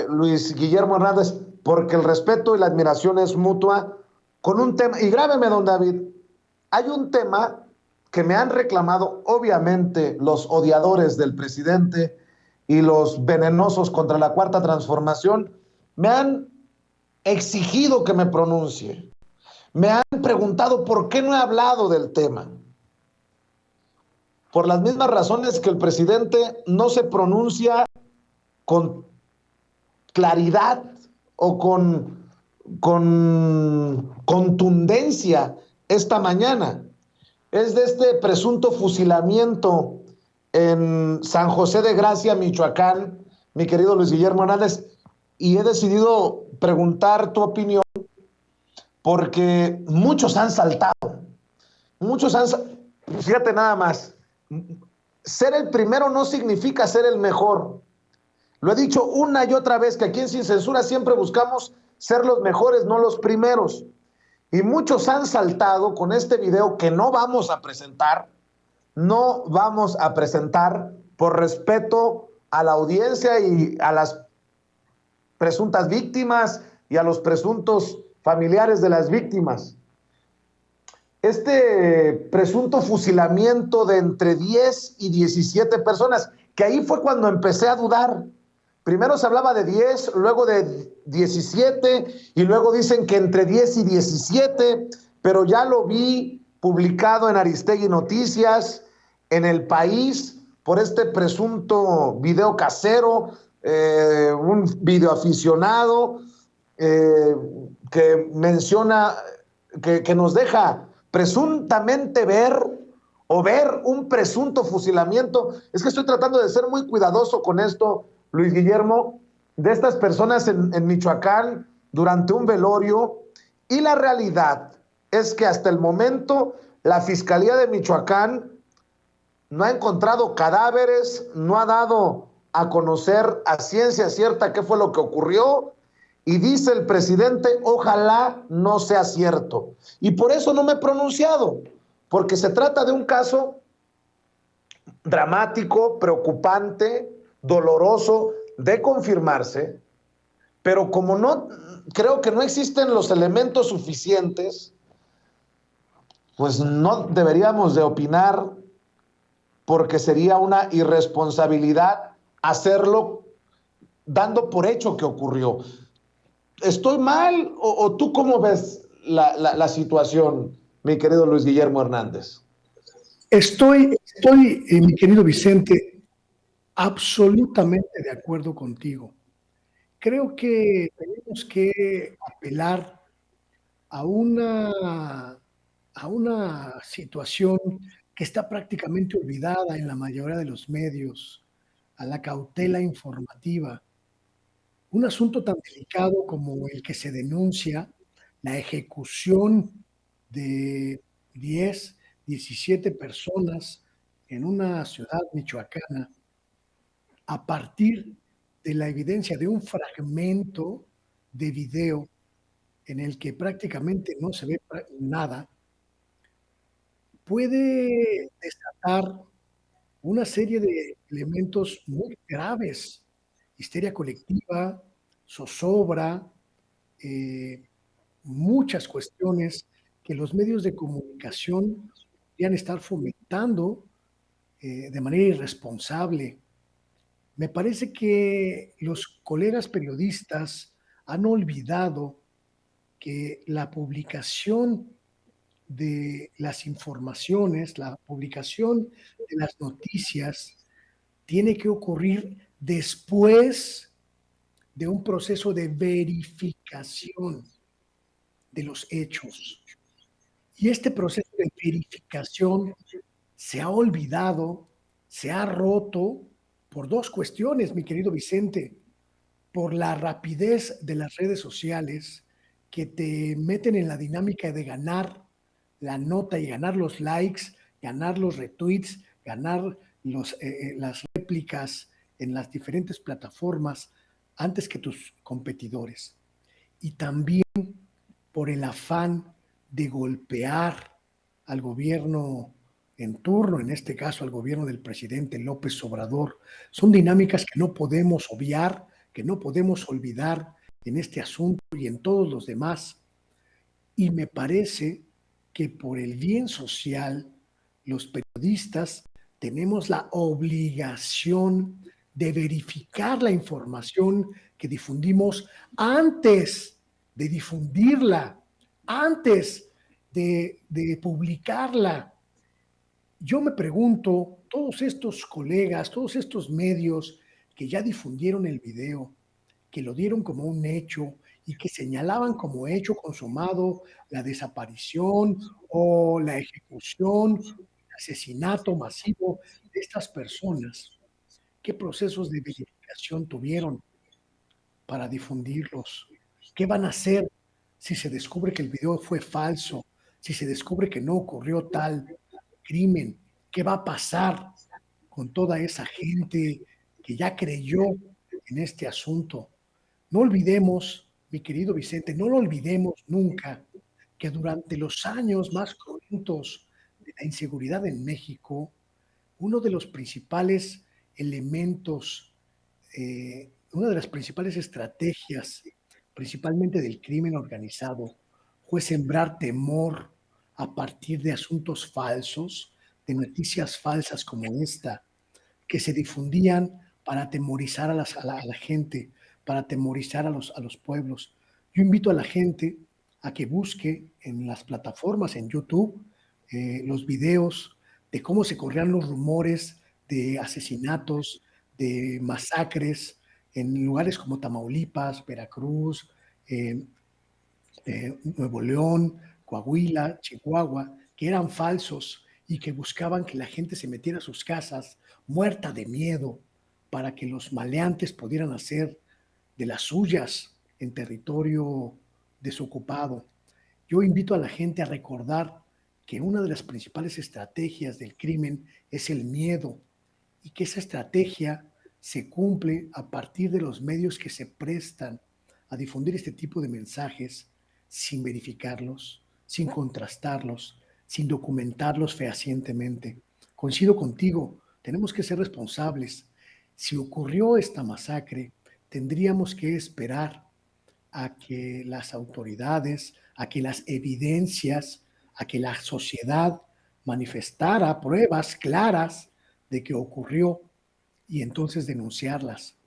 Luis Guillermo Hernández, porque el respeto y la admiración es mutua, con un tema, y grábeme, don David, hay un tema que me han reclamado, obviamente, los odiadores del presidente y los venenosos contra la Cuarta Transformación, me han exigido que me pronuncie. Me han preguntado por qué no he hablado del tema. Por las mismas razones que el presidente no se pronuncia con claridad o con contundencia esta mañana. Es de este presunto fusilamiento en San José de Gracia, Michoacán, mi querido Luis Guillermo Hernández, y he decidido preguntar tu opinión porque muchos han saltado, muchos han, fíjate nada más, ser el primero no significa ser el mejor. Lo he dicho una y otra vez que aquí en Sin Censura siempre buscamos ser los mejores, no los primeros. Y muchos han saltado con este video que no vamos a presentar, por respeto a la audiencia y a las presuntas víctimas y a los presuntos familiares de las víctimas. Este presunto fusilamiento de entre 10 y 17 personas, que ahí fue cuando empecé a dudar. Primero se hablaba de 10, luego de 17, y luego dicen que entre 10 y 17, pero ya lo vi publicado en Aristegui Noticias, en El País, por este presunto video casero, un video aficionado que menciona, que nos deja presuntamente ver un presunto fusilamiento. Es que estoy tratando de ser muy cuidadoso con esto, Luis Guillermo, de estas personas en Michoacán durante un velorio, y la realidad es que hasta el momento la Fiscalía de Michoacán no ha encontrado cadáveres, no ha dado a conocer a ciencia cierta qué fue lo que ocurrió, y dice el presidente, ojalá no sea cierto. Y por eso no me he pronunciado, porque se trata de un caso dramático, preocupante, doloroso de confirmarse, pero como no creo que no existen los elementos suficientes, pues no deberíamos de opinar, porque sería una irresponsabilidad hacerlo dando por hecho que ocurrió. ¿Estoy mal o tú cómo ves la situación, mi querido Luis Guillermo Hernández? Mi querido Vicente, absolutamente de acuerdo contigo. Creo que tenemos que apelar a una situación que está prácticamente olvidada en la mayoría de los medios, a la cautela informativa. Un asunto tan delicado como el que se denuncia, la ejecución de 10, 17 personas en una ciudad michoacana, a partir de la evidencia de un fragmento de video en el que prácticamente no se ve nada, puede desatar una serie de elementos muy graves: histeria colectiva, zozobra, eh, muchas cuestiones que los medios de comunicación podrían estar fomentando de manera irresponsable. Me parece que los colegas periodistas han olvidado que la publicación de las informaciones, la publicación de las noticias, tiene que ocurrir después de un proceso de verificación de los hechos. Y este proceso de verificación se ha olvidado, se ha roto por dos cuestiones, mi querido Vicente: por la rapidez de las redes sociales, que te meten en la dinámica de ganar la nota y ganar los likes, ganar los retweets, ganar las réplicas en las diferentes plataformas antes que tus competidores. Y también por el afán de golpear al gobierno en turno, en este caso al gobierno del presidente López Obrador. Son dinámicas que no podemos obviar, que no podemos olvidar en este asunto y en todos los demás. Y me parece que por el bien social, los periodistas tenemos la obligación de verificar la información que difundimos antes de difundirla, antes de publicarla. Yo me pregunto, todos estos colegas, todos estos medios que ya difundieron el video, que lo dieron como un hecho y que señalaban como hecho consumado la desaparición o la ejecución, el asesinato masivo de estas personas, ¿qué procesos de verificación tuvieron para difundirlos? ¿Qué van a hacer si se descubre que el video fue falso? Si se descubre que no ocurrió tal crimen, ¿qué va a pasar con toda esa gente que ya creyó en este asunto? No olvidemos, mi querido Vicente, no lo olvidemos nunca, que durante los años más cruentos de la inseguridad en México, uno de los principales elementos, una de las principales estrategias, principalmente del crimen organizado, fue sembrar temor a partir de asuntos falsos, de noticias falsas como esta, que se difundían para atemorizar a la gente, para atemorizar a los pueblos. Yo invito a la gente a que busque en las plataformas, en YouTube, los videos de cómo se corrían los rumores de asesinatos, de masacres en lugares como Tamaulipas, Veracruz, eh, Nuevo León, Coahuila, Chihuahua, que eran falsos y que buscaban que la gente se metiera a sus casas muerta de miedo para que los maleantes pudieran hacer de las suyas en territorio desocupado. Yo invito a la gente a recordar que una de las principales estrategias del crimen es el miedo y que esa estrategia se cumple a partir de los medios que se prestan a difundir este tipo de mensajes sin verificarlos, sin contrastarlos, sin documentarlos fehacientemente. Coincido contigo, tenemos que ser responsables. Si ocurrió esta masacre, tendríamos que esperar a que las autoridades, a que las evidencias, a que la sociedad manifestara pruebas claras de que ocurrió y entonces denunciarlas.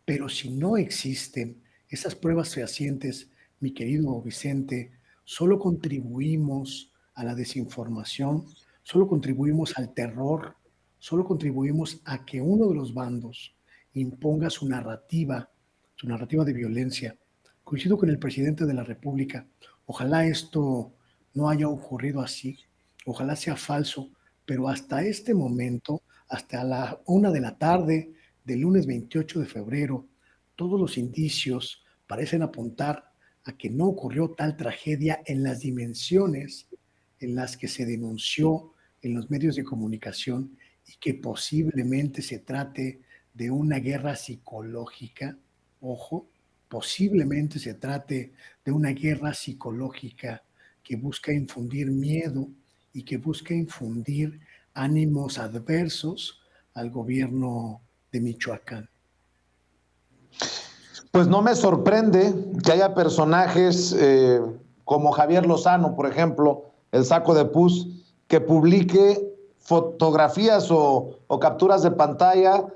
Pero si no existen esas pruebas fehacientes, mi querido Vicente, solo contribuimos a la desinformación, solo contribuimos al terror, solo contribuimos a que uno de los bandos imponga su narrativa de violencia. Coincido con el presidente de la República. Ojalá esto no haya ocurrido así, ojalá sea falso, pero hasta este momento, hasta la 1 de la tarde del lunes 28 de febrero, todos los indicios parecen apuntar a que no ocurrió tal tragedia en las dimensiones en las que se denunció en los medios de comunicación y que posiblemente se trate de una guerra psicológica. Ojo, posiblemente se trate de una guerra psicológica que busca infundir miedo y que busca infundir ánimos adversos al gobierno de Michoacán. Pues no me sorprende que haya personajes como Javier Lozano, por ejemplo, el Saco de Pus, que publique fotografías o capturas de pantalla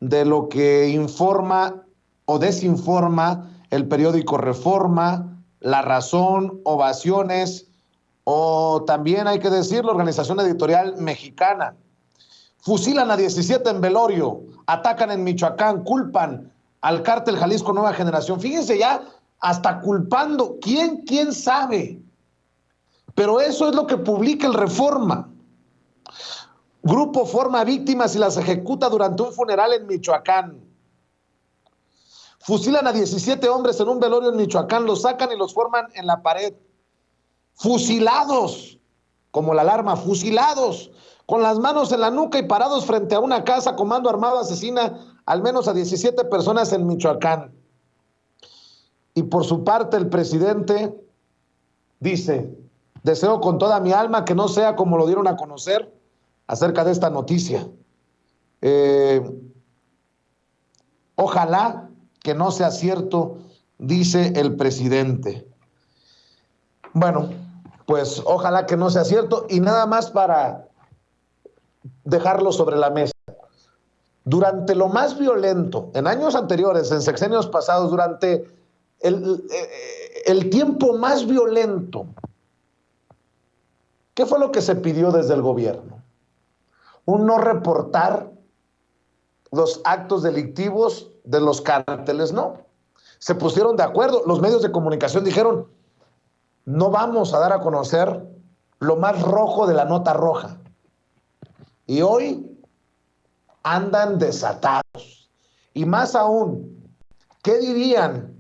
de lo que informa o desinforma el periódico Reforma, La Razón, Ovaciones, o también hay que decir la Organización Editorial Mexicana. Fusilan a 17 en velorio, atacan en Michoacán, culpan al cártel Jalisco Nueva Generación. Fíjense ya, hasta culpando. ¿Quién sabe? Pero eso es lo que publica el Reforma. Grupo forma víctimas y las ejecuta durante un funeral en Michoacán. Fusilan a 17 hombres en un velorio en Michoacán, los sacan y los forman en la pared. Fusilados, como la alarma, fusilados, con las manos en la nuca y parados frente a una casa, comando armado asesina al menos a 17 personas en Michoacán. Y por su parte el presidente dice: deseo con toda mi alma que no sea como lo dieron a conocer acerca de esta noticia. Ojalá que no sea cierto, dice el presidente. Bueno, pues ojalá que no sea cierto. Y nada más para dejarlo sobre la mesa. Durante lo más violento, en años anteriores, en sexenios pasados, durante el tiempo más violento, ¿qué fue lo que se pidió desde el gobierno? Un no reportar los actos delictivos de los cárteles, no. Se pusieron de acuerdo, los medios de comunicación dijeron, no vamos a dar a conocer lo más rojo de la nota roja. Y hoy andan desatados. Y más aún, ¿qué dirían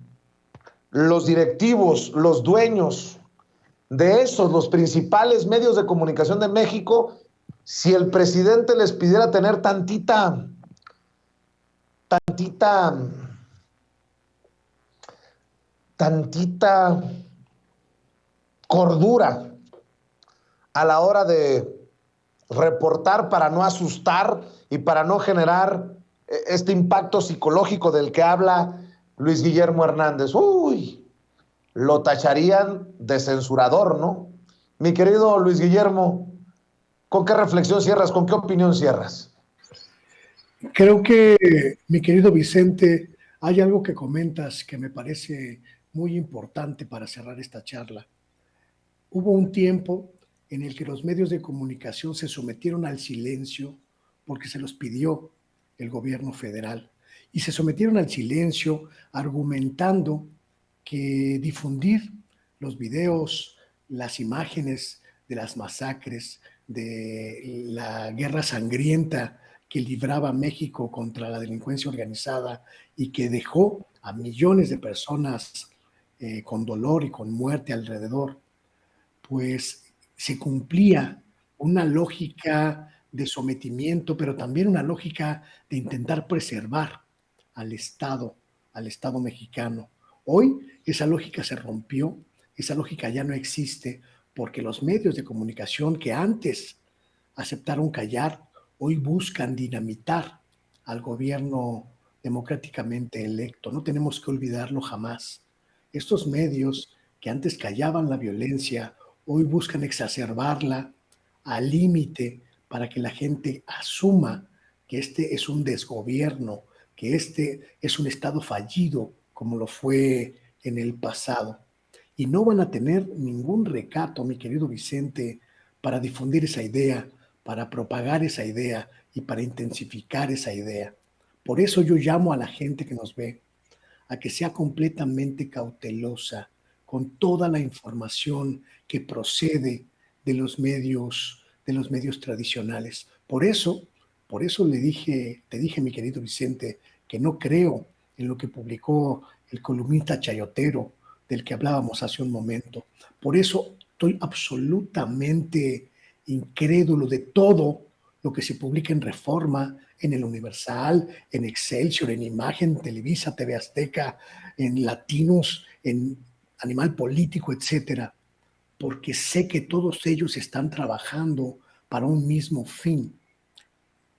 los directivos, los dueños de esos, los principales medios de comunicación de México, si el presidente les pidiera tener tantita cordura a la hora de reportar para no asustar y para no generar este impacto psicológico del que habla Luis Guillermo Hernández? Uy, lo tacharían de censurador, ¿no? Mi querido Luis Guillermo, ¿con qué reflexión cierras? ¿Con qué opinión cierras? Creo que, mi querido Vicente, hay algo que comentas que me parece muy importante para cerrar esta charla. Hubo un tiempo en el que los medios de comunicación se sometieron al silencio porque se los pidió el gobierno federal y se sometieron al silencio argumentando que difundir los videos, las imágenes de las masacres, de la guerra sangrienta que libraba México contra la delincuencia organizada y que dejó a millones de personas con dolor y con muerte alrededor, pues se cumplía una lógica de sometimiento, pero también una lógica de intentar preservar al Estado, al Estado mexicano. Hoy esa lógica se rompió, esa lógica ya no existe, porque los medios de comunicación que antes aceptaron callar, hoy buscan dinamitar al gobierno democráticamente electo. No tenemos que olvidarlo jamás. Estos medios que antes callaban la violencia, hoy buscan exacerbarla al límite para que la gente asuma que este es un desgobierno, que este es un Estado fallido como lo fue en el pasado. Y no van a tener ningún recato, mi querido Vicente, para difundir esa idea, para propagar esa idea y para intensificar esa idea. Por eso yo llamo a la gente que nos ve a que sea completamente cautelosa con toda la información que procede de los medios tradicionales. Por eso te dije, mi querido Vicente, que no creo en lo que publicó el columnista chayotero del que hablábamos hace un momento. Por eso estoy absolutamente incrédulo de todo lo que se publica en Reforma, en el Universal, en Excelsior, en Imagen, Televisa, TV Azteca, en Latinos, en Animal Político, etcétera, porque sé que todos ellos están trabajando para un mismo fin: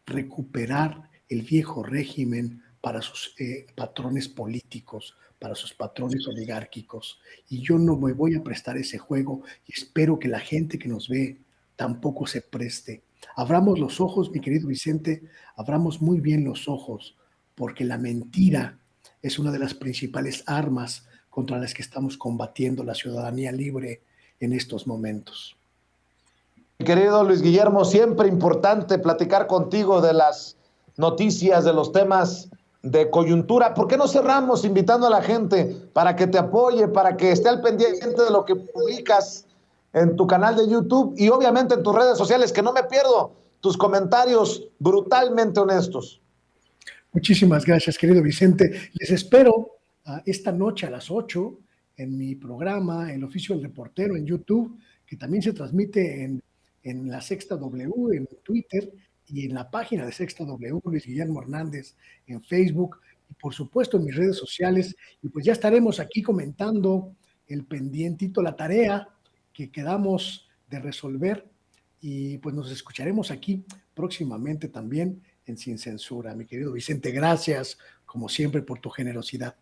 recuperar el viejo régimen para sus patrones políticos, para sus patrones oligárquicos. Y yo no me voy a prestar ese juego y espero que la gente que nos ve tampoco se preste. Abramos los ojos, mi querido Vicente, abramos muy bien los ojos, porque la mentira es una de las principales armas contra las que estamos combatiendo la ciudadanía libre en estos momentos. Querido Luis Guillermo, siempre importante platicar contigo de las noticias, de los temas de coyuntura. ¿Por qué no cerramos invitando a la gente para que te apoye, para que esté al pendiente de lo que publicas en tu canal de YouTube y obviamente en tus redes sociales, que no me pierdo tus comentarios brutalmente honestos? Muchísimas gracias, querido Vicente. Les espero esta noche a las 8 en mi programa El Oficio del Reportero en YouTube, que también se transmite en la Sexta W, en Twitter, y en la página de Sexta W, Luis Guillermo Hernández, en Facebook, y por supuesto en mis redes sociales. Y pues ya estaremos aquí comentando el pendientito, la tarea que quedamos de resolver, y pues nos escucharemos aquí próximamente también en Sin Censura. Mi querido Vicente, gracias como siempre, por tu generosidad.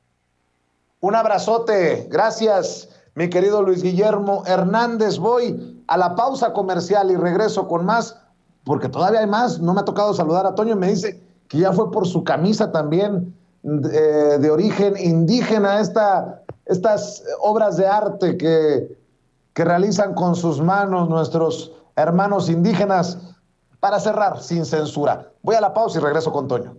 Un abrazote, gracias, mi querido Luis Guillermo Hernández. Voy a la pausa comercial y regreso con más, porque todavía hay más. No me ha tocado saludar a Toño, me dice que ya fue por su camisa también de origen indígena, estas obras de arte que realizan con sus manos nuestros hermanos indígenas. Para cerrar, sin censura. Voy a la pausa y regreso con Toño.